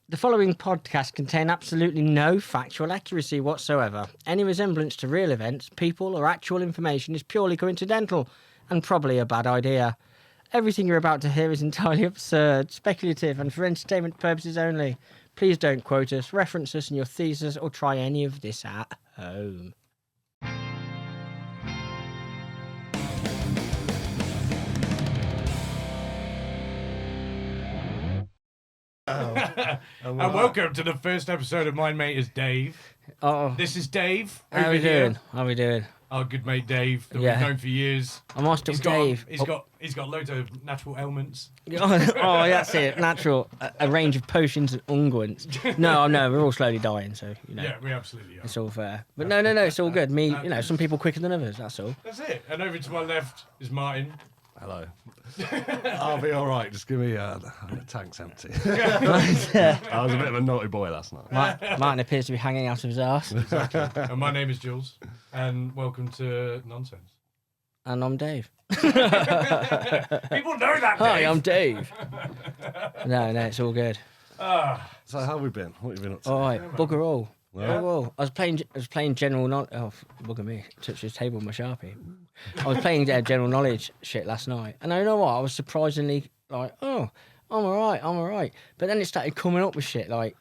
The following podcast contain absolutely no factual accuracy whatsoever. Any resemblance to real events, people, or actual information is purely coincidental and probably a bad idea. Everything you're about to hear is entirely absurd, speculative, and for entertainment purposes only. Please don't quote us, reference us in your thesis, or try any of this at home. And welcome to the first episode of My Mate is Dave. Oh, This is Dave. how we doing? How we doing? Our good mate Dave that Yeah. we've known for years. I'm asked He's up got Dave. he's got loads of natural ailments. Oh, that's it. Natural. A range of potions and unguents. No, we're all slowly dying, so, Yeah, we absolutely are. it's all fair. But no, it's all good. Me, some people quicker than others, that's all. That's it. And over to my left is Martin. Hello. I'll be all right. Just give me the tank's empty. I was a bit of a naughty boy last night. Martin appears to be hanging out of his arse. And my name is Jules. And welcome to Nonsense. And I'm Dave. People know that, Dave. Hi, I'm Dave. No, it's all good. So how have we been? What have you been up to? All right, bugger all. Yeah. Bugger all. I was playing general knowledge. Oh, bugger me. Touched his table with my Sharpie. I was playing general knowledge shit last night. And you know what? I was surprisingly like, oh, I'm all right. But then it started coming up with shit like,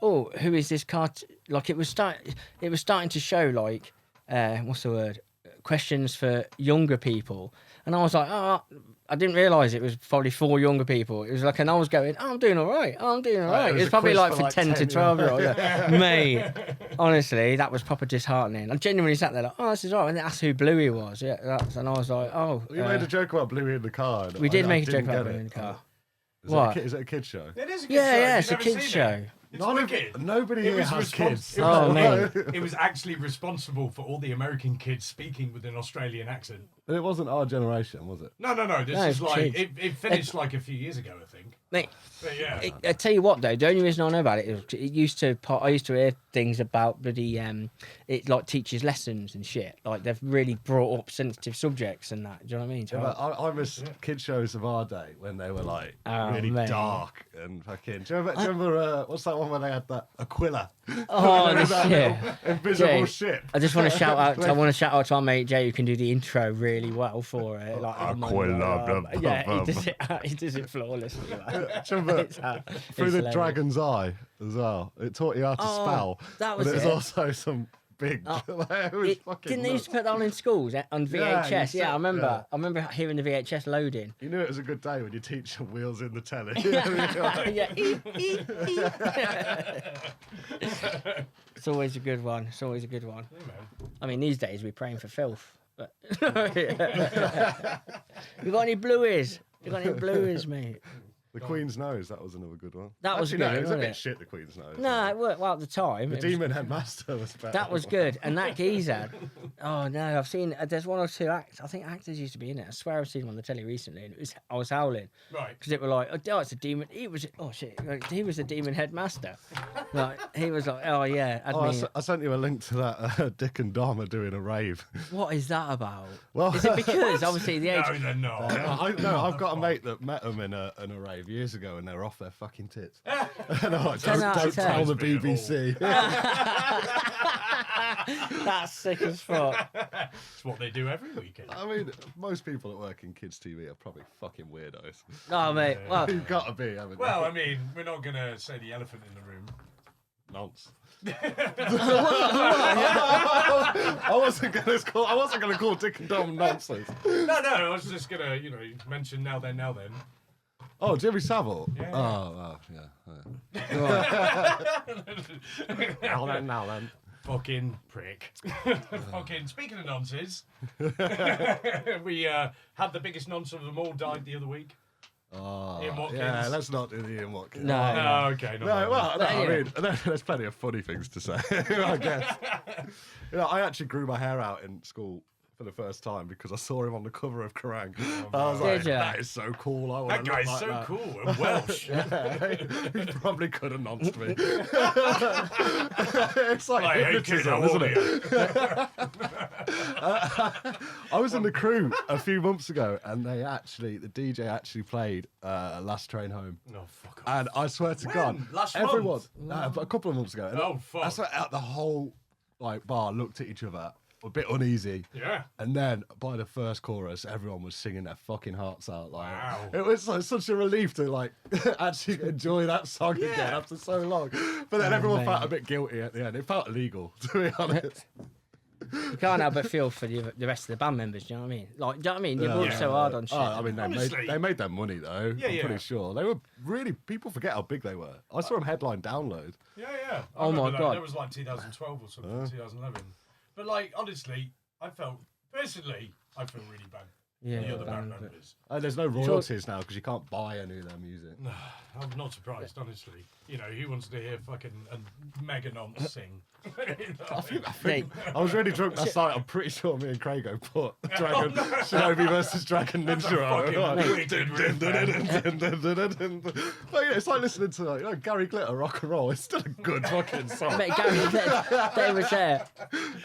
who is this card? Like it was starting to show like, what's the word? Questions for younger people. And I was like, I didn't realise it was probably for younger people. It was like, and I was going, I'm doing all right. It was probably like for 10 to 12 year olds. Yeah. Mate, honestly, that was proper disheartening. I genuinely sat there like, this is all right. And that's who Bluey was. Yeah, and I was like, You made a joke about Bluey in the car. We did make a joke didn't about get Bluey in the car. Is it a kid's show? It is a kid's show. Yeah, You've it's a never kids seen show. it. It's wicked. Nobody here has kids. Oh, mate. It was actually responsible for all the American kids speaking with an Australian accent. It wasn't our generation, was it? No. This No, is it's like kids. it finished like a few years ago, I think. Mate, But yeah, I tell you what though, the only reason I know about it is I used to hear things about bloody it like teaches lessons and shit. Like they've really brought up sensitive subjects and that. Do you know what I mean? So Yeah, but I miss kid shows of our day when they were like really mate. dark and fucking. Do you remember what's that one where they had that Aquila? oh, that this little shit. invisible Jay, ship. I just want to shout out. I want to shout out to our mate Jay, who can do the intro really well for it. Like, yeah, he does it flawlessly. Like. Do you remember through the hilarious. dragon's eye as well? It taught you how to spell. that was but it was it. also some big. it was fucking Didn't they used to nuts. put that on in schools on VHS? Yeah, I remember. yeah. I remember hearing the VHS loading. You knew it was a good day when your teacher wheels in the telly. Yeah. It's always a good one. I mean, these days we're praying for filth. But you got any blueies? Mate? The Queen's Nose, that was another good one. That was Actually, good, no, it was a wasn't bit it? shit, the Queen's Nose. No, it worked well at the time. The It was- Demon Headmaster was better. that was good. And that geezer. Oh no, I've seen. There's one or two acts. I think actors used to be in it. I swear I've seen them on the telly recently, and I was howling right. because it were like, oh, it's a demon. He was. Oh shit, he was a demon headmaster. Like he was like, oh yeah. I sent you a link to that Dick and Dom are doing a rave. What is that about? Well, Is it because obviously the age? No, they're not. I've got a mate that met them in a rave years ago, and they were off their fucking tits. And I'm like, 10 out of don't 10. tell the BBC. That's sick as fuck. It's what they do every weekend. I mean, most people that work in kids' TV are probably fucking weirdos. Oh mate, well, You've got to be, haven't Well, you? I mean, we're not gonna say the elephant in the room. Nonce. I wasn't gonna call Dick and Dom nonsense. No, I was just gonna, mention now then. Oh, Jimmy Savile. Yeah. Oh, yeah. Now then. Fucking prick. Fucking, speaking of nonsense, we had the biggest nonce of them all died the other week. Oh, Ian Watkins. yeah, let's not do the Ian Watkins. No. Oh, okay. I mean, there's plenty of funny things to say, I guess. I actually grew my hair out in school for the first time because I saw him on the cover of Kerrang. Oh, I was like, Did ya? that is so cool. I That want to guy's look like so that. cool and Welsh. He probably could have nonced me. It's like Like, hey kid, hypnotism, how old isn't are it? you? I was in the crew a few months ago, and the DJ actually played Last Train Home. No, fuck off. And I swear to When? God, Last everyone, month? a couple of months ago. And Oh, fuck. I swear, the whole bar looked at each other, a bit uneasy. Yeah. And then by the first chorus, everyone was singing their fucking hearts out. Like, Wow. it was like such a relief to like actually enjoy that song Yeah. again after so long. But then everyone mate. felt a bit guilty at the end. It felt illegal, to be honest. You can't help but feel for the rest of the band members. Do you know what I mean? Like, do you know what I mean? They worked Yeah. so hard on shit. Oh, I mean, Honestly. they made their money though. Yeah, I'm yeah. pretty sure they were really. People forget how big they were. I saw them headline Download. Yeah, yeah. I Oh my remember that. God. That was like 2012 or something, 2011. But like, honestly, I felt really bad. Yeah, The other band band, members. There's no royalties now because you can't buy any of their music. I'm not surprised, honestly. You know, who wants to hear fucking a mega nonce sing? I was really drunk last night. I'm pretty sure me and Craigo put Dragon Shinobi versus Dragon Ninja on. fucking wicked riff, But yeah, it's like listening to like, Gary Glitter rock and roll. It's still a good fucking song. Mate, Gary, they was there.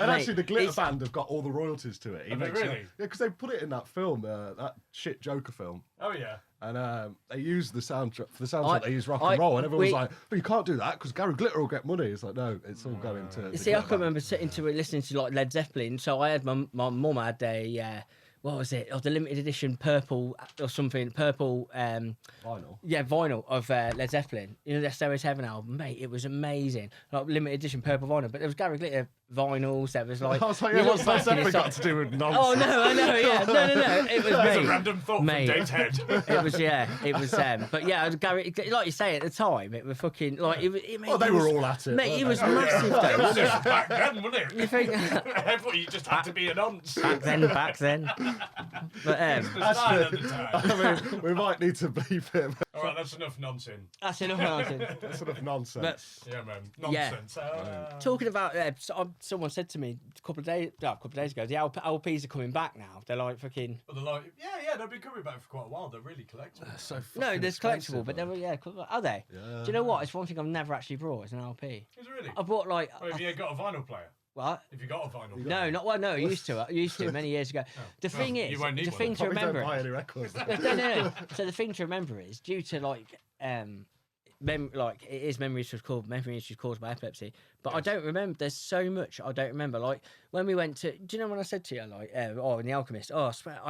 And actually, the Glitter it's- band have got all the royalties to it. Have they really? Yeah, because they put it in that film, that shit Joker film. Oh yeah. And they used the soundtrack for the soundtrack. They used rock I- and roll, and everyone was we- like, "But you can't do that because Gary Glitter will get money." It's like, no, it's all going to. You the see, I Glitter can band. remember sitting to it, listening to like Led Zeppelin. So I had my mum had a what was it? The limited edition purple or something, purple Vinyl. yeah, vinyl of Led Zeppelin. You know, their Stairway's Heaven album, mate. It was amazing. Like limited edition purple vinyl, but there was Gary Glitter vinyls. There was like, I was like, you yeah, look what's back that and it's got like- to do with nonsense? Oh no, I know, yeah, no, it was There's a me. random thought Mate. from Dave's head. It was it was but yeah, Gary, like you say at the time, it was fucking like it made, Well, they were all at it. mate. weren't He they? was massive though, wasn't This it? was back then, wasn't it? You think I thought you just had to be a nonce. back then, but The style at the time. I mean, we might need to bleep him. All right, that's enough nonsense. that's enough. Martin. That's sort of nonsense. Yeah, man. Yeah. Nonsense. Talking about, someone said to me a couple of days ago, the LPs are coming back now. They're like fucking. But they're like, yeah, they've been coming back for quite a while. They're really collectible. So No, fucking there's expensive, collectible, but they though. were are they? Yeah. Do you know what? It's one thing I've never actually brought is an LP. Is it really? I bought like Oh, have you got a vinyl player? what? If you got a vinyl player? No, not well. No, I used to many years ago. The well, thing you is, won't need the one thing then. to Probably don't remember. buy any records. No. So the thing to remember is due to like like it is memory issues caused by epilepsy. But I don't remember. There's so much I don't remember. Like when we went to, do you know when I said to you like, in the Alchemist? Oh, I swear,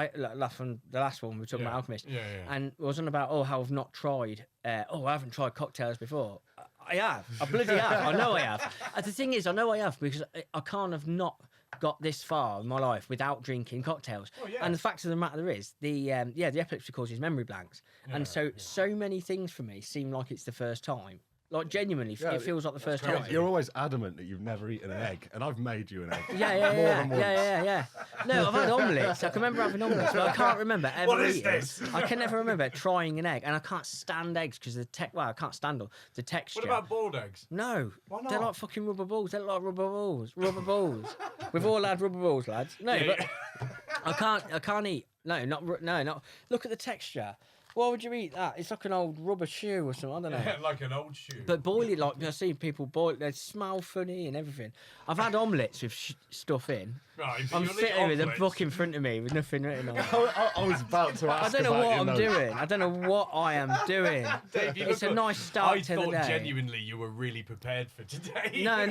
from the last one we were talking about Alchemist, Yeah. and it wasn't about how I've not tried. I haven't tried cocktails before. I have. I bloody have. I know I have. And the thing is, I know I have because I can't have not got this far in my life without drinking cocktails. Oh, yeah. And the fact of the matter is, the epilepsy causes memory blanks, and so many things for me seem like it's the first time. Like genuinely, Yeah, it feels like the first crazy. time. You're always adamant that you've never eaten an egg, and I've made you an egg. Yeah. than once. Yeah. No, I've had omelettes. I can remember having omelettes, but I can't remember ever What is eating. this? I can never remember trying an egg, and I can't stand eggs because I can't stand them. The texture. What about boiled eggs? No, Why they're not? like fucking rubber balls. They're like rubber balls. Rubber balls. We've all had rubber balls, lads. No, Yeah, but I can't eat. No, not. Look at the texture. Why would you eat that? It's like an old rubber shoe or something. I don't know. Like an old shoe. But boil it like I see people boil. They smell funny and everything. I've had omelettes with stuff in. Right, but I'm you'll eat sitting with a omelettes. book in front of me with nothing written on it. I was about to I ask. don't know about what your I'm notes. doing. I don't know what I am doing. Dave, you It's a look- nice start I to the thought day. genuinely you were really prepared for today. No,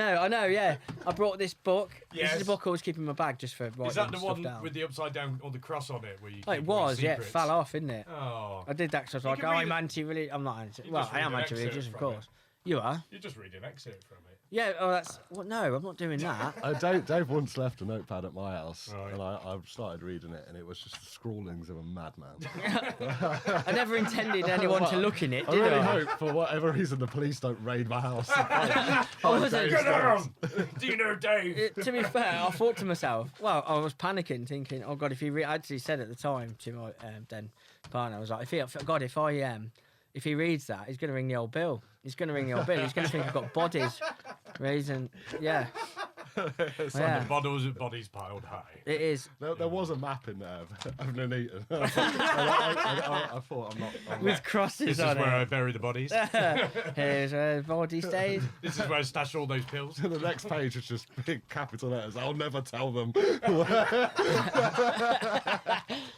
I know. Yeah, I brought this book. This Yes. is a book I always keep in my bag just for writing Is that the stuff one down. with the upside down or the cross on it? Where you Oh, keep it all your was, yeah. It secrets? fell off, isn't it? Oh, I did that because I was You like, can oh, read I'm it. anti-religious. I'm not anti. You Well, just I am read an excerpt anti-religious, of from it. course. You are? you just read an excerpt from it. Yeah. Oh, that's. Well, no, I'm not doing that. Dave once left a notepad at my house, Right. and I started reading it, and it was just the scrawlings of a madman. I never intended anyone to look in it, I did really I? hope, for whatever reason, the police don't raid my house. I wasn't. Get down! Do you know Dave? To be fair, I thought to myself, well, I was panicking, thinking, oh God, if he I actually said at the time to my then partner, I was like, if he reads that, he's going to ring the old bill. He's going to ring the old bill. He's going to think I've got bodies. Reason, yeah. Yeah. Bodies piled high. It is. There was a map in there of Nuneaton. I thought I'm not. With crosses This is on where I it. bury the bodies. Here's where the body stays. This is where I stash all those pills. The next page is just big capital letters. I'll never tell them.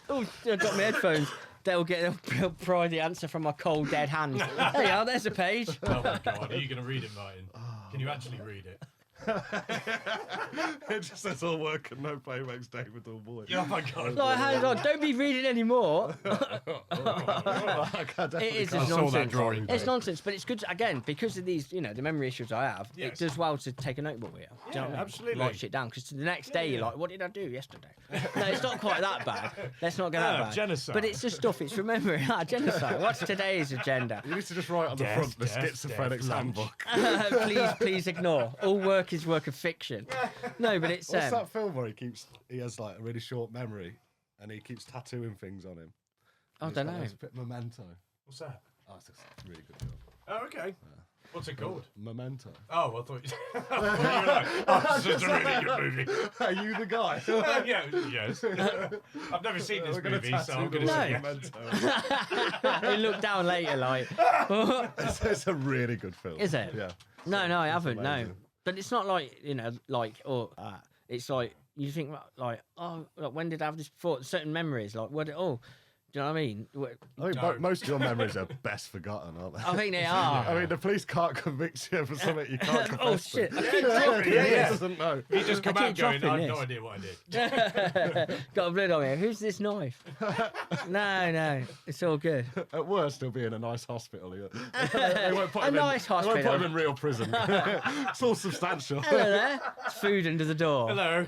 Oh, I got my headphones. They'll pry the answer from my cold, dead hands. There you are, there's a page. Oh my god, are you going to read it, Martin? Can you actually read it? It just says all work and no play makes David all boy. Oh my god. Like, hang on, don't be reading anymore. It is just I saw that nonsense. drawing. It's nonsense, but it's good, again, because of these, the memory issues I have, Yes. it does well to take a notebook with you. Do you know what I mean? absolutely. Write shit down, because the next day you're like, what did I do yesterday? No, it's not quite that bad. Let's not get that bad. genocide. But it's just stuff, it's remembering. Genocide. What's today's agenda? You need to just write on the Death, front the death, Schizophrenic's death, handbook. Please ignore. All work is work of fiction. No, but it's What's that film where he has like a really short memory and he keeps tattooing things on him? I don't know. It's a bit Memento. What's that? Oh, it's a really good film. Oh, okay. What's it called? Memento. Oh, I thought you were like, oh, it's a really good movie. Are you the guy? Yeah, yes. I've never seen this We're gonna movie, so I'm tattoo going the to word say Memento. You look down later, like. It's a really good film. Is it? Yeah. No, I haven't. No, amazing. but it's not like it's like you think like, oh, like, when did I have this before? Certain memories, like what? Oh, do you know what I mean? I think most of your memories are best forgotten, aren't they? I think they are. I mean, the police can't convict you for something you can't confess Oh to. shit! I keep dropping yeah, it. He yeah. doesn't know. You just come I out keep going, I dropping have no this. idea what I did. Got a blood on me. Who's this knife? No, it's all good. At worst, he'll be in a nice hospital. They won't put A him nice They won't hospital. put him in real prison. It's all substantial. Hello there. It's food under the door. Hello.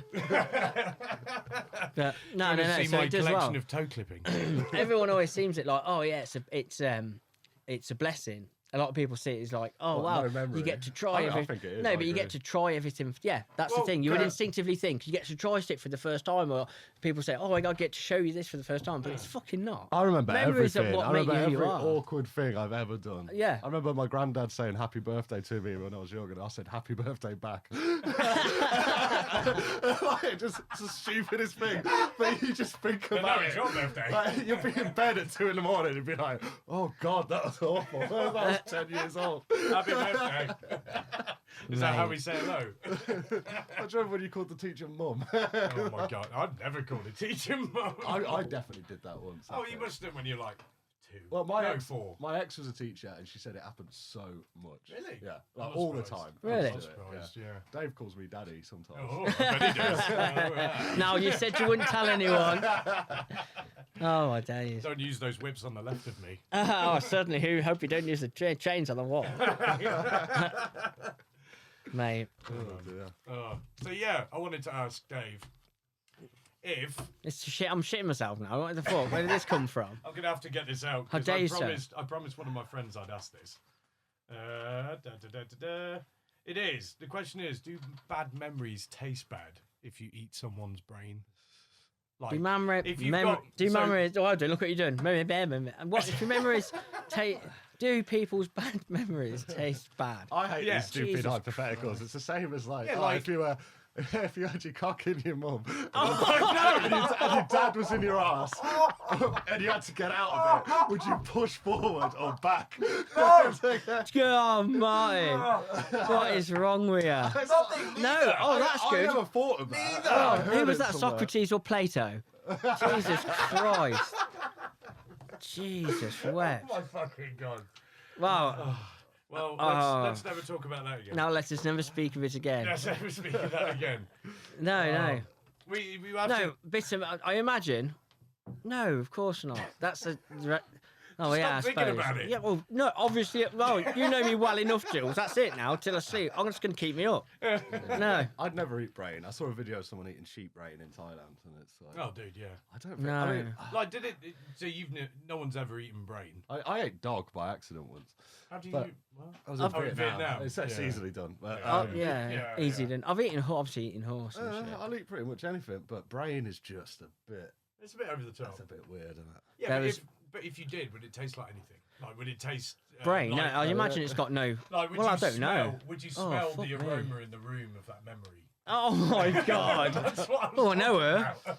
But, no. See So my it does collection well. of toe clippings. Everyone always seems it like, oh yeah, it's a blessing. A lot of people see it as like, oh What, wow, no memory? you get to try I everything. think it is, No, I but you get agree. to try everything. Yeah, that's Well, the thing. You would yeah. instinctively think you get to try shit for the first time, or people say, oh, I get to show you this for the first time, but it's fucking not. I remember Memories are everything. what I make remember you who every you are. awkward thing I've ever done. Yeah. I remember my granddad saying happy birthday to me when I was younger, and I said happy birthday back. Like, just it's the stupidest thing. But you just think But now about it's it. your birthday. Like, you'll be in bed at 2 a.m. and be like, oh God, that was awful. That was 10 years old. Happy birthday. Is that how Mate. we say hello? I remember when you called the teacher mum. Oh my god, I'd never called a teacher mum. I definitely did that once. I Oh, you think. must have when you're like 2. Well, my no, ex, 4. my ex was a teacher, and she said it happened so much. Really? Yeah, I'm like not all the surprised. time. Really? I I'm used to do it, surprised, yeah. Dave calls me daddy sometimes. Oh, I bet he does. Oh, yeah. Now you said you wouldn't tell anyone. Oh my days. Don't use those whips on the left of me. Oh, certainly. Who hope you don't use the chains on the wall, mate. Oh, dear. So yeah, I wanted to ask Dave if It's shit. I'm shitting myself now. What the fuck? Where did this come from? I'm gonna have to get this out. How 'cause dare I you, sir? promised one of my friends I'd ask this. It is. The question is, do bad memories taste bad if you eat someone's brain? Like, Do memories? if you've got- Do so- memories? Oh, I do. Look what you're doing. And what if your memories do people's bad memories taste bad? I hate Yeah. these stupid Jesus hypotheticals. It's the same as like, Yeah, oh, like- if you had your cock in your mum, Oh, and your dad was in your ass, and you had to get out of it, would you push forward or back? Oh, Martin. What is wrong with you? No. Oh, that's I good. never thought of that. Oh, I who heard was it that, somewhere. Socrates or Plato? Jesus Christ. Jesus, wet. Oh my fucking god. Wow. Well, Oh. let's never talk about that again. Now let's just never speak of it again. Let's never speak of that again. No. We have No, to. bit of, I imagine. No, of course not. That's a. Oh yeah, I Stop thinking suppose. about it. Yeah, well, no, obviously. Well, you know me well enough, Jules. That's it now. Till I sleep, I'm just gonna keep me up. No, I'd never eat brain. I saw a video of someone eating sheep brain in Thailand, and it's like, Oh, dude, yeah. I don't think. No. I mean, Like, did it? So no one's ever eaten brain. I ate dog by accident once. How do you? But- Well, I was in Oh, in Vietnam. Vietnam. It's Yeah. easily done. But, oh yeah, yeah, easy yeah. then. I've obviously eaten horse and shit. I'll eat pretty much anything, but brain is just a bit. it's a bit over the top. It's a bit weird, isn't it? Yeah, There but was- if you did, would it taste like anything? Like, would it taste Brain? Like, No, I imagine it's got no. like, would well, you I don't know. Would you Oh, smell fuck the me. aroma in the room of that memory? Oh my God! That's what I'm Oh, I know talking her. about.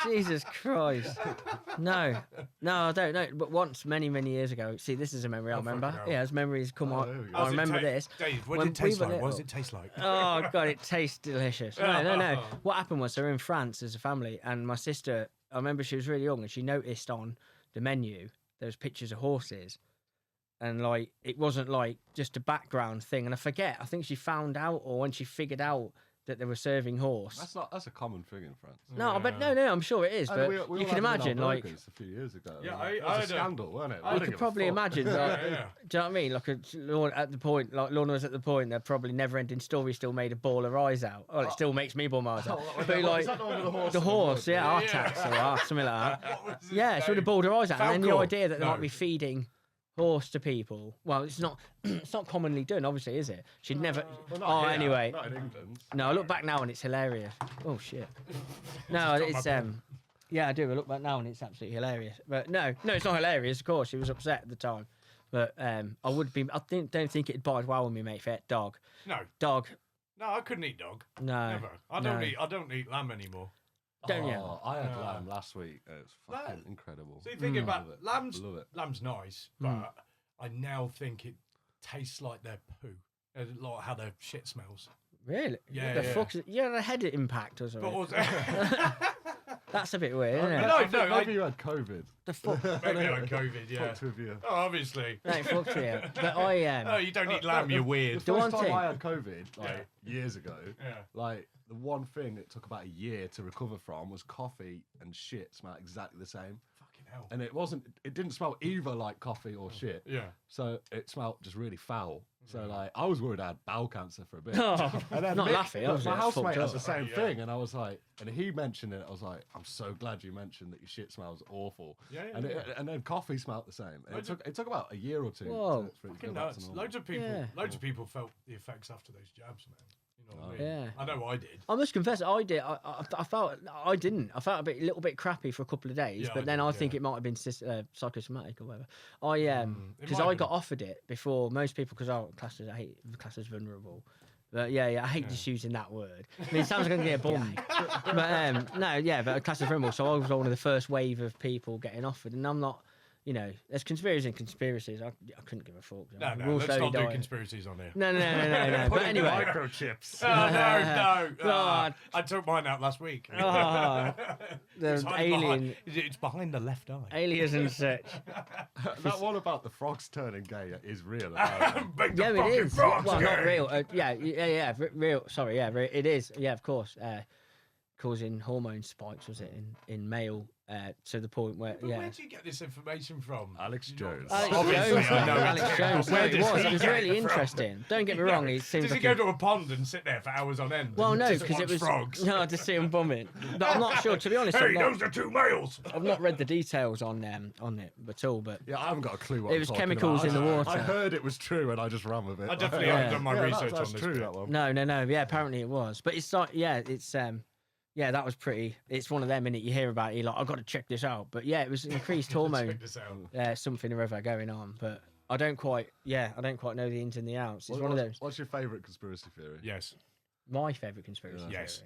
Jesus Christ! No, I don't know. But once, many years ago. See, this is a memory I remember. fucking hell. Yeah, as memories come there we on. go. I remember this. Dave, what When did it taste we were like? What does little- it taste like? Oh God, it tastes delicious. No. What happened was, they were in France as a family, and my sister. I remember she was really young, and she noticed on the menu there was pictures of horses, and like it wasn't like just a background thing. And I forget. I think she found out, or when she figured out that they were serving horse. That's a common thing in France. No, but no, I'm sure it is. And But we you all can had them in our imagine, like. burgers a few years ago. Yeah, it I was a had a- scandal, wasn't it? You could probably imagine. Like, Yeah. do you know what I mean? Like at the point, like Lorna was at the point, that probably never-ending story still made a ball her eyes out. Oh, it still makes me ball my eyes out. But like Is that the one with the horse? the horse, yeah, Yeah. Artax or something like that. What was his Yeah, she would have name? balled her eyes out. And then the Falcor? idea that they No. might be feeding horse to people. Well, it's not. It's not commonly done, obviously, is it? She'd never. Well, not Oh, here, anyway. Not in England. No, I look back now and it's hilarious. Oh shit. No, it's Yeah, I do. I look back now and it's absolutely hilarious. But no, it's not hilarious. Of course, she was upset at the time. But I would be. Don't think it'd bide well with me, mate. Fair dog. No, Dog. I couldn't eat dog. No. Never. I don't eat lamb anymore. Don't you? I had lamb last week. It's fucking incredible. So you thinking Love about it. lamb's Love it. lamb's nice, but I now think it tastes like their poo. Like how their shit smells. Really? Yeah, The yeah. fuck's it? You had a head impact or But something. also, That's a bit weird, isn't it? No, I think no, maybe you had COVID. The fuck. maybe on COVID, yeah. Fucked with you. Oh, obviously. No, fuck you. But I Oh, you don't eat lamb, you're The weird. The one first time thing- I had COVID, like years ago, Yeah. like the one thing it took about a year to recover from was coffee and shit smelled exactly the same. Fucking hell. And it didn't smell either like coffee or shit. Yeah. So it smelled just really foul. So like I was worried I had bowel cancer for a bit. Oh, And then not Mick, laughing, obviously, my that's housemate fucked has the up. same Yeah. thing, and I was like, and he mentioned it. I was like, I'm so glad you mentioned that your shit smells awful. Yeah, and yeah. and then coffee smelled the same. And Loads it took about a year or two Whoa. for it to Fucking go back to nuts. normal. Loads of people felt the effects after those jabs, man. You know what I mean? Yeah. I know I did. I must confess, I did. I felt I didn't. I felt a little bit crappy for a couple of days, Yeah, but I then did, I think yeah. it might have been psychosomatic or whatever. Because might I have got been. offered it before most people, because I hate classed as vulnerable. But yeah, I hate just using that word. I mean, it sounds like I'm going to get bummed. But classed as vulnerable. So I was one of the first wave of people getting offered, and I'm not. You know, there's conspiracies and conspiracies. I couldn't give a fuck. No, We're all let's slowly not do dying. conspiracies on here. No. But anyway. Microchips. Oh, no. God. I took mine out last week. Oh, the It's alien, It's behind the left eye. aliens and such. That one about the frogs turning gay is real. apparently. Make the Yeah, it fucking is. frogs Well, not gay. real. Real. Sorry, yeah, it is. Yeah, of course. Causing hormone spikes, was it, in male, to the point where, But yeah. where do you get this information from? Alex Jones. Alex Obviously, Jones, I know mate, it. Alex Jones. No, Where it does was. he It was get really it from? interesting. Don't get me wrong. It seems Does he like go to a pond and sit there for hours on end? well, and no, just because it watch was frogs. no, to see him bumming. But I'm not sure. To be honest, Hey, those are two males. I've not read the details on it at all. But Yeah, I haven't got a clue what It I'm was talking chemicals about. in the water. I heard it was true and I just ran with it. I definitely Yeah. haven't done my research that's on this. true, bit. that one. no. Yeah, apparently it was. But it's like, yeah, that was pretty. It's one of them, innit? You hear about it, you're like, I've got to check this out. But yeah, it was increased hormone, Check this out. something or other going on. But I don't quite know the ins and the outs. It's one of those. What's your favourite conspiracy theory? Yes. My favourite conspiracy theory. Yes.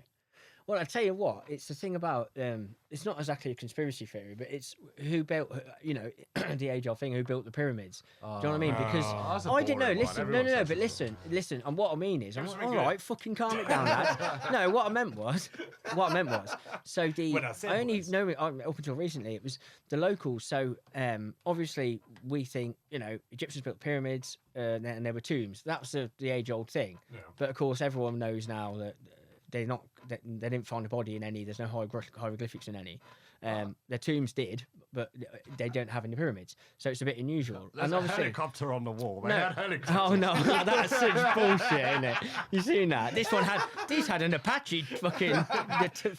Well, I tell you what, it's the thing about it's not exactly a conspiracy theory, but it's who built, the age-old thing, who built the pyramids. Do you know what I mean? Because That's a I didn't know. boring one. Listen, Everyone no, says but it. listen. And what I mean is, I'm like, something all good. right, fucking calm it down, lads. No, what I meant was, so What I said I only was- know it up until recently. It was the locals. So obviously we think Egyptians built pyramids and there were tombs. That's the age-old thing. Yeah. But of course, everyone knows now that. They didn't find a body in any. There's no hieroglyphics in any. Their tombs did, but they don't have any pyramids. So it's a bit unusual. There's and a obviously, helicopter on the wall. They no. had helicopters. Oh no, that's such bullshit, isn't it? You seen that? These had an Apache fucking.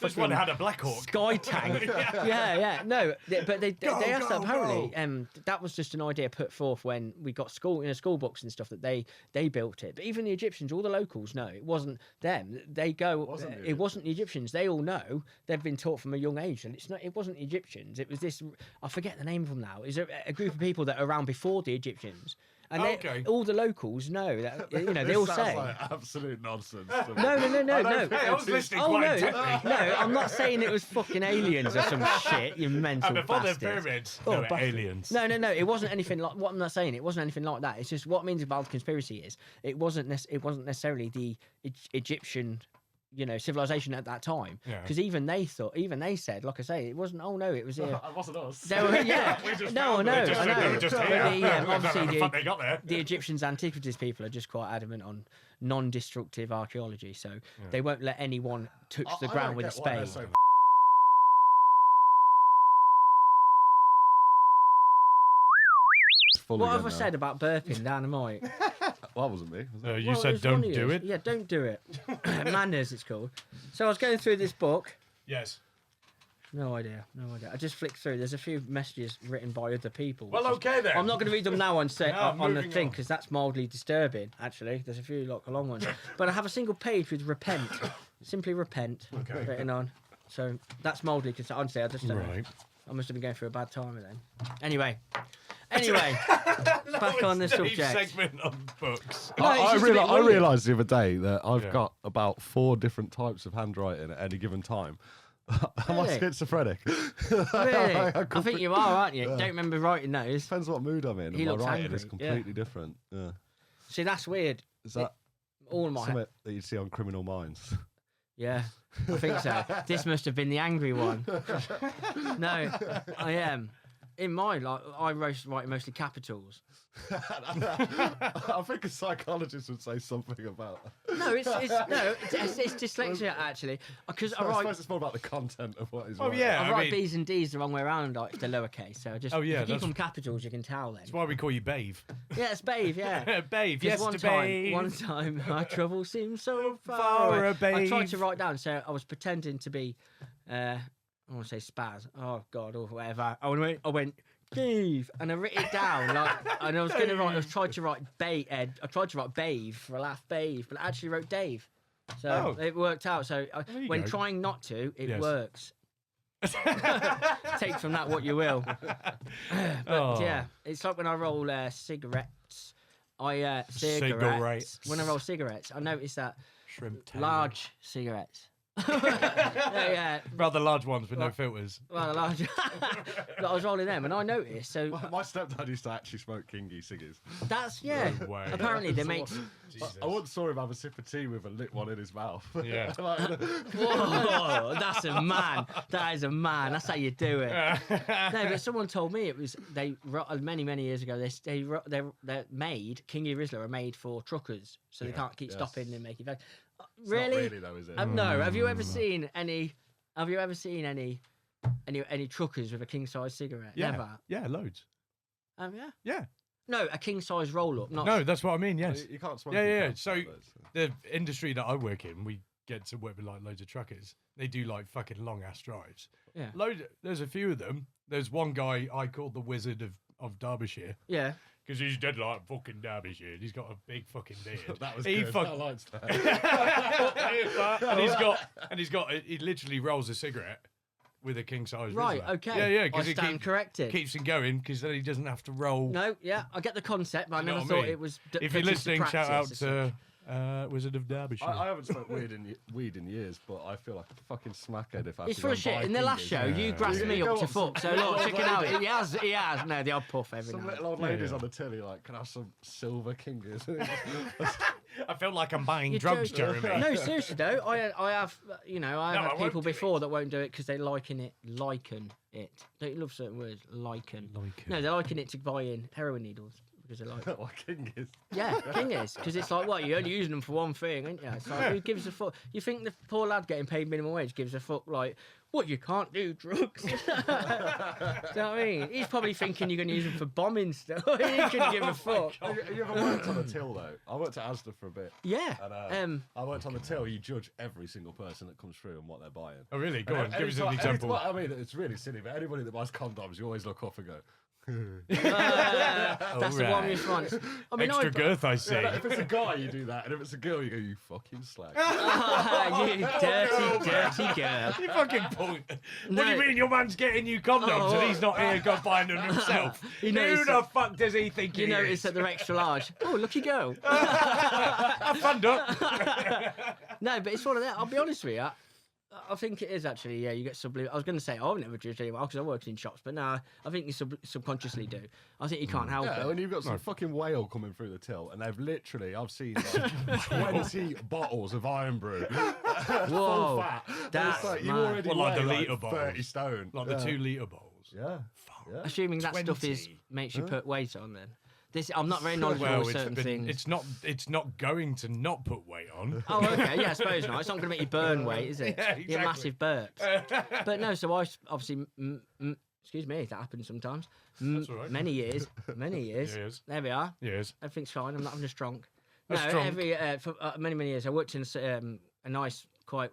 This one had a Black Hawk. Sky tank. yeah. No, but they asked go, that apparently. That was just an idea put forth when we got school books and stuff that they built it. But even the Egyptians, all the locals know it wasn't them. They go. It wasn't the Egyptians. They all know. They've been taught from a young age, and it wasn't the Egyptians. It was this. I forget the name of them now. It's a group of people that are around before the Egyptians. And Okay. all the locals know that, you know, they This all sounds say. like absolute nonsense. to me. No. Hey, I was listening Oh quite no, intently. no! I'm not saying it was fucking aliens or some shit. You mental And before the bastards. pyramids, Oh, they were bastard. aliens. No. It wasn't anything like what I'm not saying. It wasn't anything like that. It's just what means about the conspiracy is it wasn't necessarily the Egyptian, you know, civilization at that time. Yeah. Because even they said, like I say, it wasn't. Oh no, it was here. That wasn't us. They were, yeah. We just No, found no, them. Just I said they know. were just But here. obviously the fuck they got there. the Egyptians' antiquities people are just quite adamant on non-destructive archaeology, so they won't let anyone touch the I ground don't with a get why they're spade. so full What again have I now. said about burping down the mic? Well, that wasn't me. Was it? You Well, it said was don't one of do yours. it. Yeah, don't do it. Manners, it's called. So I was going through this book. Yes. No idea. I just flicked through. There's a few messages written by other people. Well, which is- okay then. I'm not going to read them now on No, on the moving thing on. because that's mildly disturbing. Actually, there's a few like long ones, but I have a single page with repent, simply repent, Okay. written on. So that's mildly because honestly, I just don't know. Right. I must have been going through a bad time then. Anyway, back on the Steve's subject. segment on books. No, it's I just a bit weird. realised the other day that I've Yeah. got about 4 different types of handwriting at any given time. Am I Really? schizophrenic? Really? I think you are, aren't you? Don't remember writing those. Depends what mood I'm in. He And my looks writing angry, is yeah. completely different. Yeah. See, that's weird. Is that All my something that you see on Criminal Minds? Yeah, I think so. This must have been the angry one. No, I am. In mine, like I write mostly capitals. I think a psychologist would say something about. No, it's dyslexia actually. Because I I write suppose it's more about the content of what is. Oh, writing. yeah. I I write mean- B's and D's the wrong way around, like if they're lowercase. So just Oh, yeah, if you keep that's- them capitals, you can tell then. That's why we call you Babe. Yeah, it's Babe. Yeah. Babe, 'Cause yes one to time, Babe. one time, my trouble seemed so Far far away. away, I tried to babe. write down, so I was pretending to be, I want to say spaz. Oh God, or whatever. I went, Dave, and I wrote it down like, and I was going to write. I tried to write I tried to write Babe for a laugh, Babe, but I actually wrote Dave. So Oh. it worked out. So you when go. trying not to, it Yes. works. Take from that what you will. But Oh. yeah, it's like when I roll cigarettes. Cigarettes. Cigarettes. When I roll cigarettes, I notice that Shrimp tail. large cigarettes. yeah, Rather large ones with no filters. well, large. But I was rolling them, and I noticed. So My stepdad used to actually smoke Kingy ciggies. that's yeah. No way. Apparently, they make. Jesus. I once saw him have a sip of tea with a lit one in his mouth. Yeah. Like, Whoa, that's a man. That is a man. That's how you do it. No, but someone told me it was many years ago. They're made. Kingy Rizzler are made for truckers, so they can't keep yes. stopping and making. it's Really? Not really though, is it? No. Have you ever seen any? Have you ever seen any truckers with a king size cigarette? Yeah. Never. Yeah, loads. Yeah. Yeah. No, a king size roll up. Not. No, that's what I mean, yes. You can't smoke. Yeah, in yeah. cabs So like those. the industry that I work in, we get to work with like loads of truckers. They do like fucking long ass drives. Yeah. There's a few of them. There's one guy I call the Wizard of Derbyshire Yeah. because he's dead like fucking Derbyshire. He's got a big fucking beard. That was he good. fuck- I liked that. he literally rolls a cigarette with a king size. Right. Rizzler. Okay. Yeah, yeah. I Because stand corrected. keeps him going because then he doesn't have to roll. No. Yeah. I get the concept, but I You know never what I thought mean? it was. If put you're into listening, shout out practice or to Wizard of Derbyshire. I haven't smoked weed in years, but I feel like a fucking smackhead if I. It's have to full go of shit. and buy In the last Kingies. show, you grassed Yeah. me You up go to up fuck. So some look, little check it out. lady- He has. No, the odd puff every Some now. little old Yeah, ladies yeah. on the telly like, can I have some silver Kingies? I feel like I'm buying You're drugs, joking. Jeremy. No, seriously though, I have No, had I won't people do before that won't do it because they liken it. Don't you love certain words? Liken. Liken. No, they liken it to buying heroin needles because they like. What Kingies? Yeah, thing is, because it's like, what, you're only using them for one thing, aren't you? It's like, who gives a fuck? You think the poor lad getting paid minimum wage gives a fuck, like, what, you can't do drugs? Do you know what I mean? He's probably thinking you're going to use them for bombing stuff. He couldn't give a fuck. Have you ever worked on a till though? I worked at Asda for a bit. Yeah. And, I worked on the till. You judge every single person that comes through and what they're buying. Oh, really? Go on, give us an Anytime- example. I mean, it's really silly, but anybody that buys condoms, you always look up and go, That's the one right. response. I mean, Extra girth, I see. If it's a guy, you do that, and if it's a girl, you go, you fucking slag. you dirty girl. You fucking point. What do No. you mean your man's getting you condoms and he's not here buying them himself? Who noticed the fuck does he think You he notice is? that they're extra large. Oh, lucky girl. Have fun, Duck. No, but it's one of that. I'll be honest with you. I think it is actually, yeah, you get subliminal. I was going to say, I've never judged anyone because I worked in shops, but no, I think you subconsciously do. I think you can't help Yeah, it. when you've got some fucking whale coming through the till, and they've literally, I've seen like 20 bottles of Iron Brew. Whoa. Full fat. And That's it's like, you mad. already Well, like weigh the like litre bottles. 30 stone. Like the 2 litre bowls. Yeah. Yeah. Assuming that stuff is 20. makes you put weight on then. I'm not very knowledgeable Well, of certain things. it's not going to not put weight on. Oh, okay. Yeah, I suppose not. It's not going to make you burn weight, is it? Yeah, You're massive burps. But no, so I obviously, excuse me, that happens sometimes. That's all right. Many years. Yes. There we are. Yes. Everything's fine. I'm not having a strong. No, stronk. for many years, I worked in a nice, quite,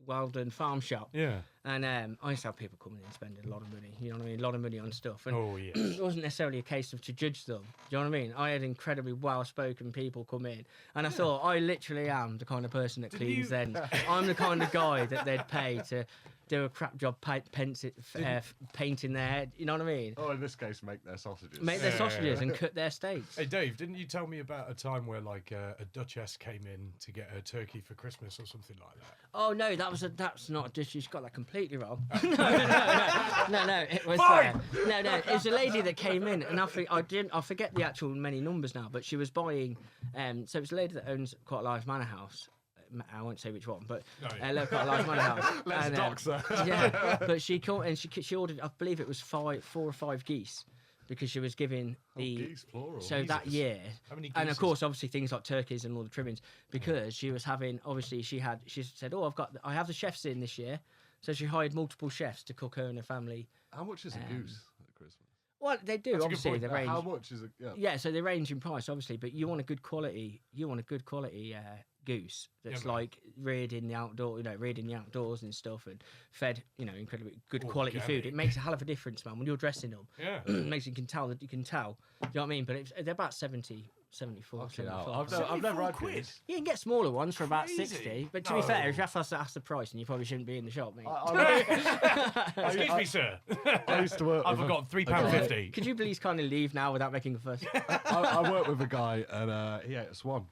well done farm shop. Yeah. And I used to have people coming in and spending a lot of money. You know what I mean? A lot of money on stuff. And Oh, yes. it wasn't necessarily a case of to judge them. Do you know what I mean? I had incredibly well-spoken people come in, and I thought I literally am the kind of person that cleans ends. I'm the kind of guy that they'd pay to do a crap job painting their head. You know what I mean? Oh, in this case, make their sausages. Make their sausages and cut their steaks. Hey, Dave, didn't you tell me about a time where, like, a duchess came in to get her turkey for Christmas or something like that? Oh no, that's not just. She's got that completely wrong. no. It was no. It was a lady that came in, and I forget the actual many numbers now, but she was buying. So it's a lady that owns quite a large manor house. I won't say which one, but quite a large manor house. Let's and, dox her. Yeah, but she called and she ordered. I believe it was 4 or 5 geese. Because she was giving the geese, plural. So that year, How many and of geese course, obviously things like turkeys and all the trimmings. Because she was having, obviously, she said, "Oh, I have the chefs in this year," so she hired multiple chefs to cook her and her family. How much is a goose at Christmas? Well, they do That's a good obviously. point. They range. How much is it? Yeah. Yeah, so they range in price, obviously, but you want a good quality. Goose that's like reared in the outdoors and stuff, and fed, incredibly good quality food. It makes a hell of a difference, man. When you're dressing them, Yeah. it makes you can tell. Do you know what I mean? But they're about 70, 74. Fucking 75. hell. I've never had £74. goose. You can get smaller ones for about Crazy. 60. But to be fair, if you have to ask the price, and you probably shouldn't be in the shop, mate. Excuse me, sir. I used to work. I with forgot a- £3.50. Could you please kind of leave now without making a fuss? I worked with a guy, and he ate a swan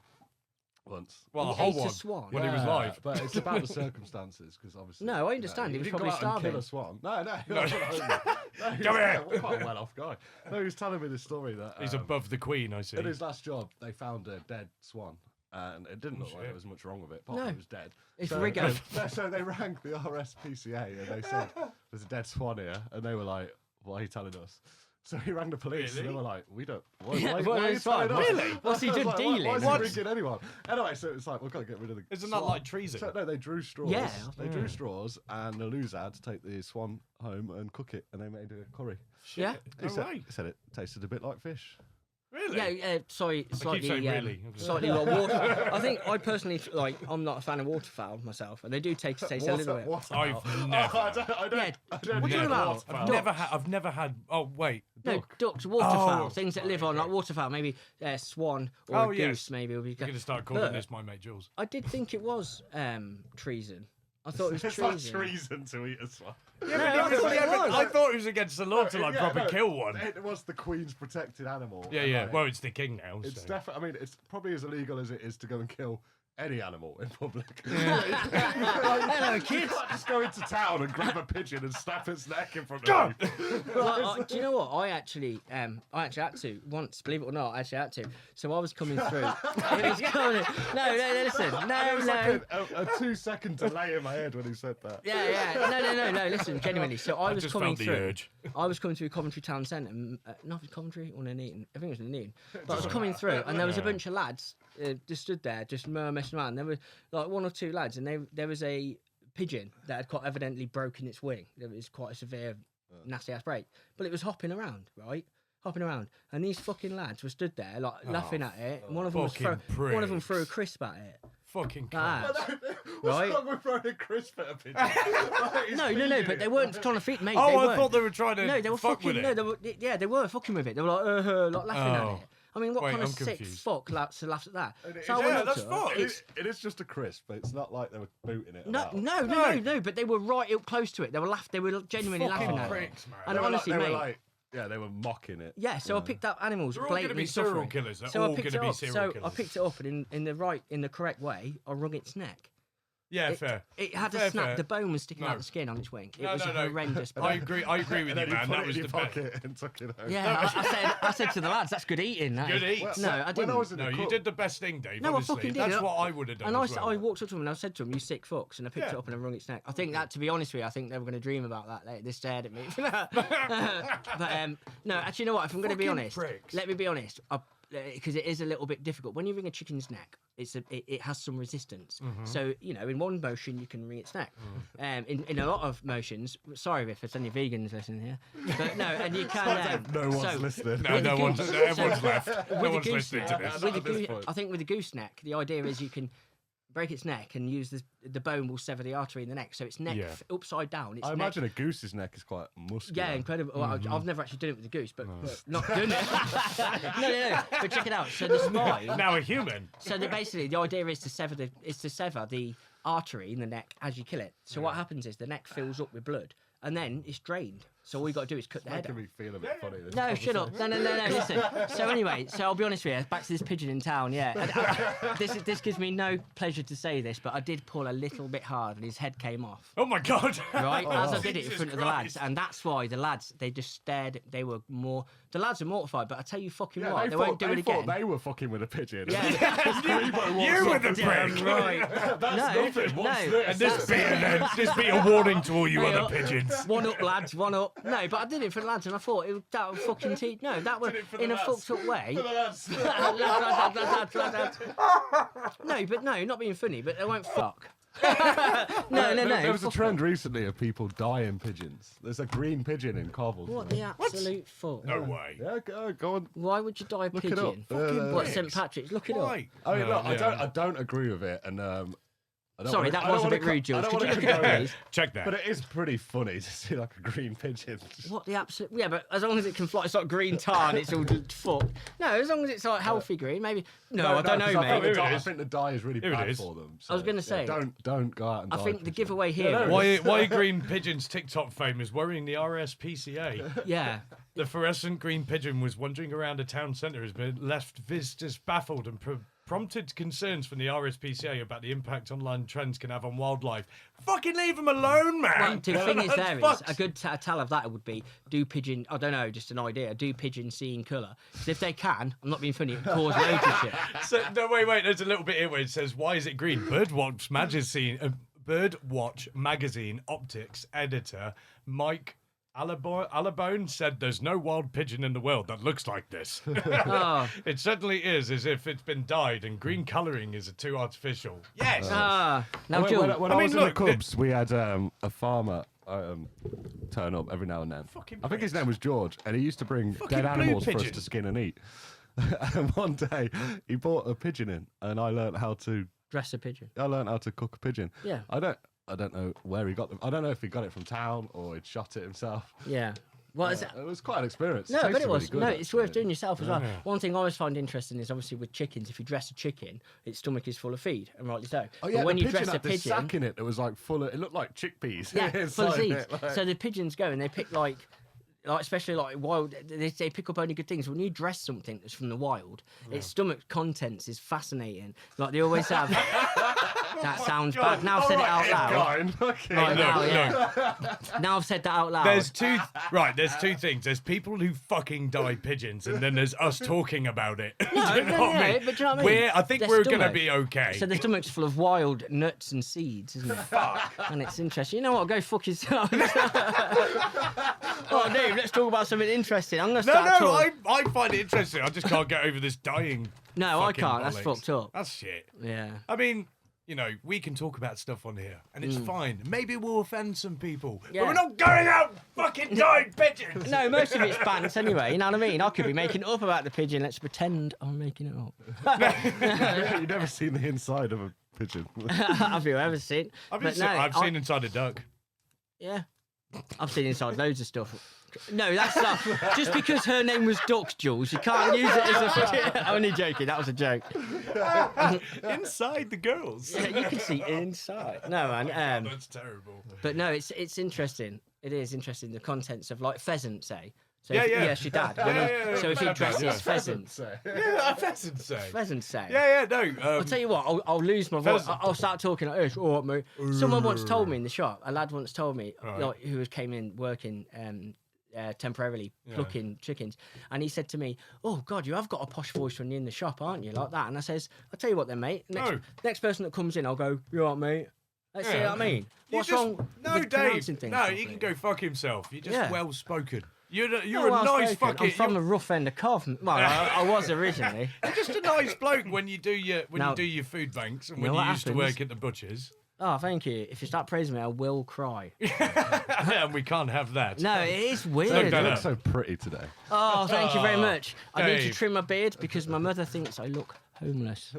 once. Well, a He whole ate a one. swan? When he was Yeah, live. But it's about the circumstances, because obviously. No, I understand. He was didn't probably go out and starving. kill a swan. No. Come here. Quite a well-off guy. No, he was telling me this story that He's above the Queen, I see. in his last job, they found a dead swan. And it didn't look like there was much wrong with it. Apart from it was dead. It's so, Riggo. So they rang the RSPCA and they said, "There's a dead swan here," and they were like, "Why are you telling us?" So he rang the police, and they Really? were like, "We don't. Why what are you is fine? telling us?" Really? What's he I was done like, dealing? Why is he What? ringing anyone? Anyway, so it's like we've got to get rid of the. Isn't that swan. like treason? So, no, they drew straws. Yeah. They drew straws, and the loser had to take the swan home and cook it, and they made a curry. Yeah. He No said, way. he said it tasted a bit like fish. Really? Yeah, slightly, saying really. slightly like water. I think I personally I'm not a fan of waterfowl myself, and they do taste a little bit. I've never. I don't. Yeah. I don't What do you get know waterfowl. about? I've never had. Oh wait. No, ducks, waterfowl, Oh, things that live on like waterfowl, maybe swan or Oh, a yes. goose, maybe. You're going to start calling But this my mate Jules. I did think it was treason. I thought it was It's not treason. treason to eat a swan. No, that's what it was. I thought it was against the law to like Yeah, proper no, kill one. It was the Queen's protected animal. Yeah, and, yeah. like, Well, it's the king now. it's So. definitely. I mean, it's probably as illegal as it is to go and kill any animal in public. Hello, kids. You can't just go into town and grab a pigeon and snap its neck in front of you. Well, do you know what? I actually had to once. Believe it or not, I actually had to. So I was coming through. No, listen, It was no. like a 2-second delay in my head when he said that. Yeah. No. Listen, genuinely. So I was just coming felt the through. urge. I was coming through Coventry Town Centre. Not Coventry or Nuneaton. I think it was Nuneaton. But I was coming through, and there was a bunch of lads just stood there, just messing around. There were like 1 or 2 lads, and there was a pigeon that had quite evidently broken its wing. It was quite a severe, nasty ass break. But it was hopping around, right? Hopping around, and these fucking lads were stood there like laughing at it. And one of them fucking threw a pricks. crisp at it. fucking Ah. cunt. What's Right. wrong with throwing a crisp at a pigeon? No, but they weren't trying to feed, mate. Oh, they I weren't. thought they were trying to No, they were fuck fucking. with No, it. they were. Yeah, they were fucking with it. They were like laughing at Oh. it. I mean, what Wait, kind of I'm sick confused. fuck laughed at that? It So I is- went yeah, up that's to her. fuck. It is just a crisp, but it's not like they were booting it. No, about. no, but they were right up close to it. They were genuinely Fucking laughing at pricks, it. man. And They were honestly, they mate. were like, yeah, they were mocking it. Yeah, so I picked up animals They're all gonna blatantly be serial suffering. killers. They're So all I picked gonna it be up. serial So I killers. picked it up, and in the correct way, I wrung its neck. Yeah, fair. It had Fair, a snap. fair. The bone was sticking No. out the skin on its wing. It No, was no, a no. horrendous. I bone. agree with And you, then man. put That it was in the your best. pocket and took it home. Yeah, I said to the lads, that's good eating. That Good is." eats. No, I When didn't. I was in No, the you club, did the best thing, Dave. No, I honestly. fucking did. That's what I would have done. And as well. I walked up to him and I said to him, "You sick fucks," and I picked Yeah. it up and I wrung its neck. I think that, to be honest with you, I think they were going to dream about that. They stared at me. But no, actually, you know what? If I'm going to be Fucking honest, pricks. let me be honest, because it is a little bit difficult when you wring a chicken's neck. It has some resistance. So in one motion you can wring its neck. In a lot of motions, sorry if there's any vegans listening here, but no, and you can. no one's listening. No, with no the one's. goose- Everyone's so- left. No with one's the goose listening to neck, this. with the At this goose- point. I think with the gooseneck, the idea is you can break its neck and use the bone will sever the artery in the neck, so its neck Yeah. upside down. Its I neck, imagine a goose's neck is quite muscular. yeah, incredible. Well, I've never actually done it with the goose, but not done it. no. But check it out. So the spine. Now a human. So basically, the idea is to sever the artery in the neck as you kill it. So what happens is the neck fills up with blood, and then it's drained. So all you got to do is cut the head Making off. me feel a bit funny. this No, shut up. No, listen. So anyway, I'll be honest with you, back to this pigeon in town, yeah. This gives me no pleasure to say this, but I did pull a little bit hard and his head came off. Oh my god. Right, as I did it in Jesus front of the lads. Christ. And that's why the lads, they just stared, the lads are mortified, but I tell you fucking Yeah, what, they won't do it thought again. they were fucking with a pigeon. Yeah, You were the prick. right. That's No, nothing. What's no. this? And this be a warning to all you Hey, other pigeons. One up, lads, one up. No, but I did it for the lads, and I thought that would fucking teach. No, that was Did it for in the a lads. fucked up way. Lads. Lads. No, not being funny, but they won't fuck. No. There was a trend recently of people dyeing pigeons. There's a green pigeon in Cobble. What the absolute fuck? No way. Yeah, go on. Why would you dye a Look it up. pigeon? Fucking What, pricks. St Patrick's? Look it up. Why? I mean, look, Yeah. I don't agree with it, and I don't Sorry, wanna- that I don't was a wanna bit co- rude, I George. don't Could you wanna look it up, condone please? Check that. But it is pretty funny to see like a green pigeon. What the absolute? Yeah, but as long as it can fly, it's not green tar and it's all fucked. No, as long as it's like healthy green, maybe. No, I don't know, 'cause I think, mate. the dye, Here it I is. think the dye is really Here it bad is. for them. I was gonna say, don't go out and I dye think the pigeons. giveaway here. no, Why green pigeons TikTok fame is worrying the RSPCA. Yeah. The fluorescent green pigeon was wandering around a town centre, has been left visitors baffled and prompted concerns from the RSPCA about the impact online trends can have on wildlife. Fucking leave them alone, man. Well, the thing is, there is Fuck. a good tell of that would be do pigeon. I don't know, just an idea. Do pigeon see in colour? So if they can, I'm not being funny. It cause loads of shit. So, no, wait. There's a little bit here where it says, "Why is it green?" Birdwatch magazine optics editor Mike Alabone said, "There's no wild pigeon in the world that looks like this." Oh, It certainly is as if it's been dyed, and green colouring is too artificial. Yes. now When, Jill. when I I mean, was in the look, Cubs, we had a farmer turn up every now and then. Fucking I think his pricks. name was George, and he used to bring Fucking dead blue animals for us pigeon. to skin and eat. And one day, he brought a pigeon in, and I learned how to Dress a pigeon. cook a pigeon. Yeah. I don't know where he got them. I don't know if he got it from town or he'd shot it himself. Yeah. What is it? It was quite an experience. No, but tasted it was. really good, No, it's worth actually. doing yourself as well. One thing I always find interesting is obviously with chickens, if you dress a chicken, its stomach is full of feed, and rightly so. Oh yeah, but when the you pigeon dress a had this pigeon, sack in it that was like full of. It looked like chickpeas. yeah, full of inside seeds. it, like- So the pigeons go and they pick like especially like wild, they pick up only good things. When you dress something that's from the wild, its stomach contents is fascinating. Like they always have. That sounds bad. Now I've said it out loud. Okay. Right, now, look. yeah. Now I've said that out loud. There's two things. There's people who fucking dye pigeons, and then there's us talking about it. Do you know what I mean? but do you know what I mean? I think Their we're gonna stomach. be okay. So the stomach's full of wild nuts and seeds, isn't it? Fuck. And it's interesting. You know what? Go fuck yourself. Oh, Dave, let's talk about something interesting. I'm gonna start talking. I find it interesting. I just can't get over this dying. No, I fucking can't. That's bollocks. fucked up. That's shit. Yeah. I mean, you know, we can talk about stuff on here, and it's fine. Maybe we'll offend some people, Yeah. but we're not going out fucking dying pigeons. No, most of it's bants anyway. You know what I mean? I could be making it up about the pigeon. Let's pretend I'm making it up. You've never seen the inside of a pigeon. Have you ever seen? I've seen inside a duck. Yeah. I've seen inside loads of stuff. No, that's not. Just because her name was Duck, Jules, you can't use it as a fucking... Only joking, that was a joke. Inside the girls. Yeah, you can see inside. No, man. That's terrible. But no, it's interesting. It is interesting, the contents of, like, pheasant, say. So Yeah, if, yeah. Yes, your dad. So if he dresses pheasant. Yeah, pheasant say. Pheasant say. Yeah, no. I'll tell you what, I'll lose my voice. Pheasant. I'll start talking like this. All right, mate. Someone once told me in the shop, a lad once told me, Right. like, who came in working temporarily plucking chickens, and he said to me, "Oh God, you have got a posh voice when you're in the shop, aren't you? Like that." And I says, "I'll tell you what then, mate. Next person that comes in, I'll go, you all right, mate? Let's see what I mean. What's wrong No, with Dave. pronouncing things No, he properly? can go fuck himself. You're just Yeah. well spoken. You're a Well nice spoken. fucking. I'm from the rough end of Cov. Well, I was originally. You're just a nice bloke when you do your Now- you do your food banks and You when know you what used to happens? work at the butchers. Oh, thank you. If you start praising me, I will cry. And we can't have that. No, it is No, weird. no, You no. look so pretty today. Oh, thank you very much. I need to Dave. trim my beard because my mother thinks I look homeless.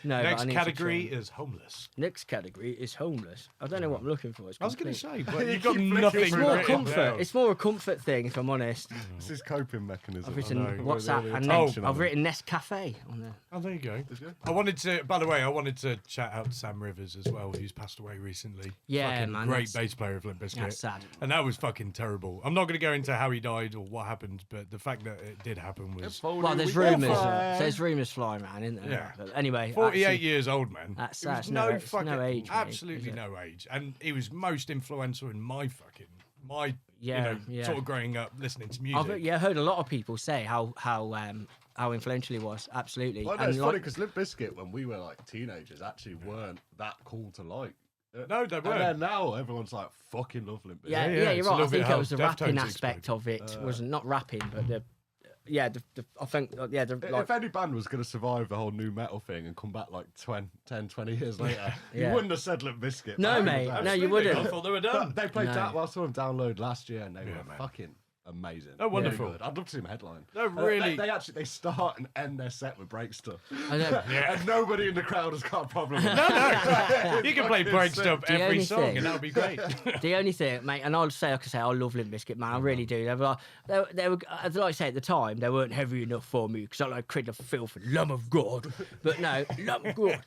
No, Next but I need category to trim. is homeless. Next category is homeless. I don't know what I'm looking for. It's I was going to complete- say, but you've got keep flicking nothing It's through more written comfort. down. It's more a comfort thing, if I'm honest. It's his coping mechanism. I've written know. WhatsApp and attention on I've it. written Nest Cafe on there. Oh, there you go. you? I wanted to, by the way, I wanted to shout out Sam Rivers as well, who's passed away recently. Yeah, fucking man, great that's- bass player of Limp Bizkit. That's sad. And that was fucking terrible. I'm not going to go into how he died or what happened, but the fact that it did happen was Well, there's rumours. There's rumours flying around, isn't there? Yeah. But anyway, 48 actually, years old, man. That's It was sad. No, it's no age, mate, absolutely is it? no age. And he was most influential in my Yeah, yeah. sort of growing up listening to music. I've heard a lot of people say how influential he was. Absolutely. Well, no, And it's like- funny because Limp Bizkit, when we were like teenagers, actually weren't that cool to like. No, they And weren't. then now everyone's like fucking love Limp Bizkit. Yeah, Yeah, yeah, yeah, you're it's a right. I little bit think it how was the Deftones rapping aspect exploded. of it. Wasn't not rapping, but the I think like, If any band was going to survive the whole new metal thing and come back like 10, 20 years later, Yeah. you wouldn't have said Limp Bizkit. No, back mate. then. No, you I wouldn't. thought they were But done. they played No. that while I saw them download last year, and they were man. fucking amazing. Oh, wonderful. Really good. I'd love to see them headline. No, really. They start and end their set with break stuff. I know. Yeah. And nobody in the crowd has got a problem with No, you can play break stuff The every only song, thing- and that would be great. The only thing, mate, and I'll say, like I say, I love Limp Bizkit, man. I really do. They were, as like I say at the time, they weren't heavy enough for me because I like creed of filth and Lamb of God. But no, Lamb of God.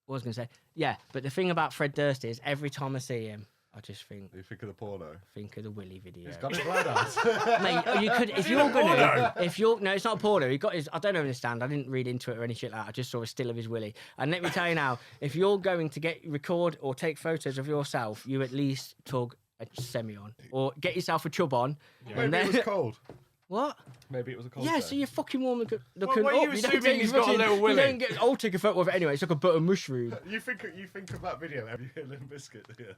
What was I going to say? Yeah, but the thing about Fred Durst is every time I see him, I just think You think of the porno? of the Willy video. He's got his lad out. Mate, you could if you're gonna no, it's not a porno. He got his. I don't understand. I didn't read into it or any shit like that. I just saw a still of his willy. And let me tell you now, if you're going to record or take photos of yourself, you at least tug a semi on or get yourself a chub on. Maybe And then it was cold. what? Maybe it was a cold Yeah, day. so you're fucking warm looking what are you up. assuming take he's got a fucking- little You willy? don't get. I'll take a photo of it anyway. It's like a butter mushroom. You think of that video every Limp Bizkit? Yeah.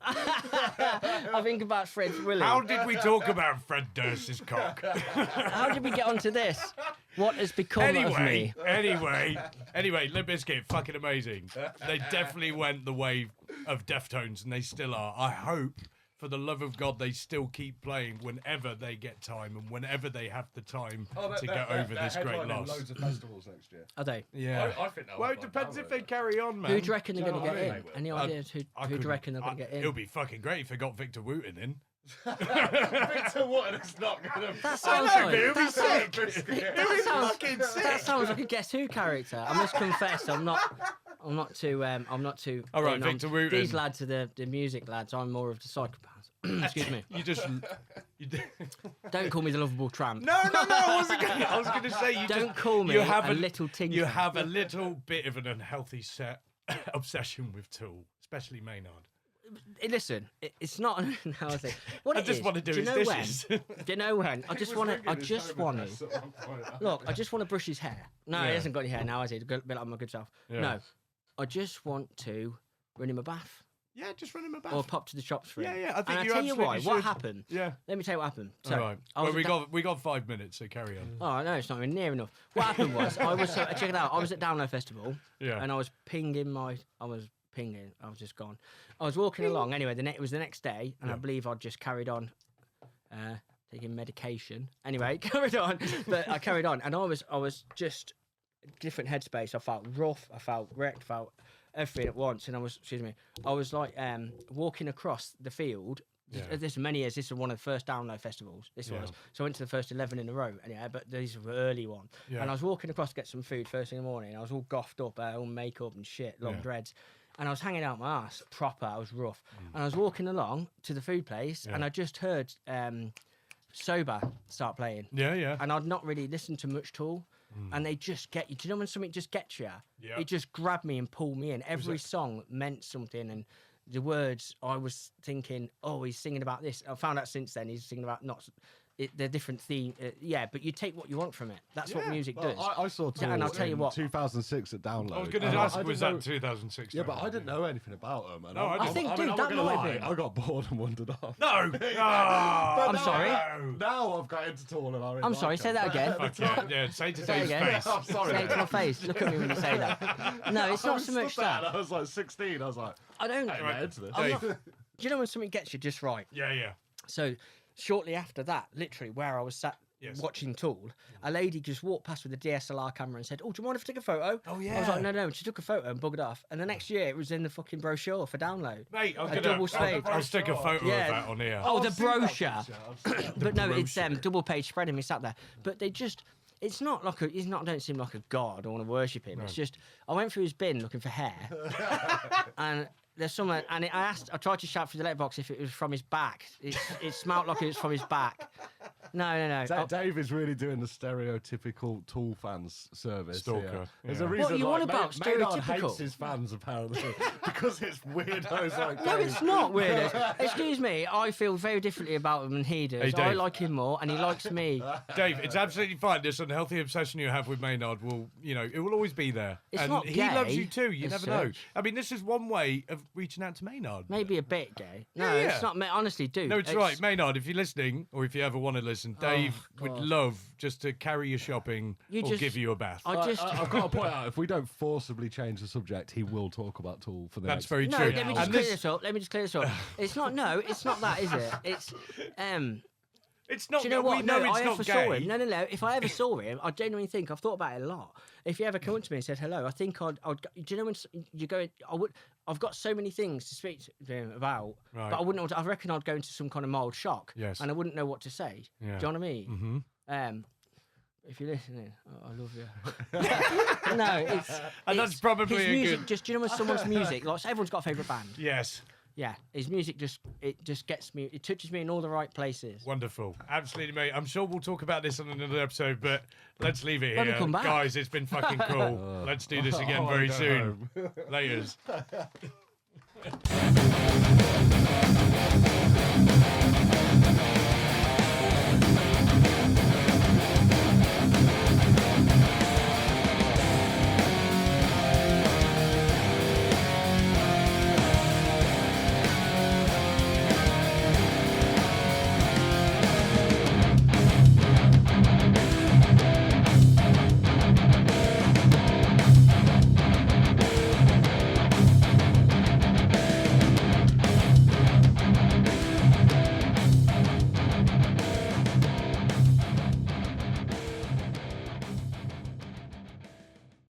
I think about Fred's willy. How did we talk about Fred Durst's cock? How did we get onto this? What has become of me? Anyway, Limp Bizkit, fucking amazing. They definitely went the way of Deftones, and they still are. I hope, for the love of God, they still keep playing whenever they get time and whenever they have the time to get over this great loss. Loads of festivals next year. Are they? Yeah. I think that Well, would it depends down if with they it. carry on, man. Who do you reckon they're Do you going to know get what I in? mean? Any ideas who do you couldn't- reckon they're going to get in? It'll be fucking great if they got Victor Wooten in. Victor Wooten is not going to. That sounds like it'll be that's sick. Biscuit. that sounds like a Guess Who character. I must confess, I'm not too. All right, in on- Victor Wooten. These lads are the music lads. I'm more of the psychopaths. Excuse me. Don't call me the lovable tramp. No, I wasn't going to. I was going to say Don't call me you have a little tinker. You have a little bit of an unhealthy obsession with Tool, especially Maynard. Listen, it's not. How I say. What I it just is, want to do you his know dishes. When? Do you know when? I just want to. Look, I just want to brush his hair. No, he Yeah. hasn't got any hair now, has he? A bit like my good self. Yeah. No, I just want to run him a bath Yeah, just run him a bath. or pop to the shops for him. Yeah, I think and you I tell you why. absolutely What should. happened? Yeah. Let me tell you what happened. So, All right. I was Well, at we got 5 minutes, so carry on. Oh no, it's not even near enough. What happened was check it out. I was at Download Festival, Yeah. and I was pinging. I was just gone. I was walking along anyway. It was the next day, and I believe I'd just carried on taking medication. Anyway, carried on, but I carried on, and I was just different headspace. I felt rough, I felt wrecked, I felt everything at once. And I was like walking across the field. Yeah. This many years. This was one of the first download festivals. This was. So I went to the first 11 in a row. And but these were the early one. Yeah. And I was walking across to get some food first thing in the morning. I was all goffed up, all makeup and shit, long dreads. And I was hanging out my ass, proper. I was rough. And I was walking along to the food place, and I just heard Sober start playing. Yeah. And I'd not really listened to much Tool. And they just get you. Do you know when something just gets you? Yeah. It just grabbed me and pulled me in. Every song meant something, and the words, I was thinking, oh, he's singing about this. I found out since then he's singing about the different theme. But you take what you want from it. That's what music does. I saw Tool and I'll tell you in what, 2006 at Download. I was going to ask, was that 2006? Yeah, but I didn't know anything about them. And No, I think, I'm dude, not that gonna might lie, have been. I got bored and wandered off. No! But I'm now- sorry. Now I've got into Tool and I really I'm sorry, like say them. that again. Yeah, say to Say it Dave's again. face. I'm sorry. Say it to my face. Look at me when you say that. No, it's I not was so much stood there and that. I was like 16. I was like, I don't. I'm not into this. Dave. Do you know when something gets you just right? Yeah. So shortly after that, literally where I was sat watching Tool, a lady just walked past with a DSLR camera and said, "Oh, do you mind if I take a photo?" Oh, I was yeah. like, "No." She took a photo and bugged off. And the next year, it was in the fucking brochure for download. Mate, I was A going double to... spade. I'll stick a photo Yeah. of that on here. Oh, the I've seen that brochure. picture, I've seen that. But no, it's brochure. double page spread and we sat there. But they just, it's not like he's not, don't seem like a god. I want to worship him. It's just, I went through his bin looking for hair. And there's someone, and I tried to shout through the letterbox if it was from his back. It smelled like it was from his back. No. Dave is really doing the stereotypical Tool fans service. Stalker, Here. There's yeah. a reason What, you like, on about Maynard stereotypical? hates his fans apparently because it's weirdos like No, Dave. it's not weird. Excuse me, I feel very differently about him than he does. Hey, I Dave. like him more, and he likes me. Dave, it's absolutely fine. This unhealthy obsession you have with Maynard will, it will always be there. It's and not he gay loves you too. You as never know. such. I mean, this is one way of reaching out to Maynard. Maybe a bit gay. No, Yeah. it's not. Honestly, dude. No, it's right. Maynard, if you're listening, or if you ever want to listen, Dave would love just to carry you shopping You or just- give you a bath. I just. I've got to point out, if we don't forcibly change the subject, he will talk about Tool for the That's next... very No, true. let me just And clear this- this up. Let me just clear this up. It's not. No, it's not that, is it? It's. It's not. Do you know we what? know No, it's I not ever gay. saw him. No. If I ever saw him, I genuinely think I've thought about it a lot. If you ever come up to me and said hello, I think I'd. Do you know when you go? I would. I've got so many things to speak to him about, Right. but I wouldn't. I reckon I'd go into some kind of mild shock. Yes. And I wouldn't know what to say. Yeah. Do you know what I mean? Mm-hmm. If you're listening, I love you. no, it's. And that's it's- probably his a music. good- Just do you know when someone's music? Like everyone's got a favourite band. Yes. Yeah, his music just gets me. It touches me in all the right places. Wonderful. Absolutely, mate. I'm sure we'll talk about this on another episode, but let's leave it When we here. come back. Guys, it's been fucking cool. Let's do this again I very go soon. home. Laters.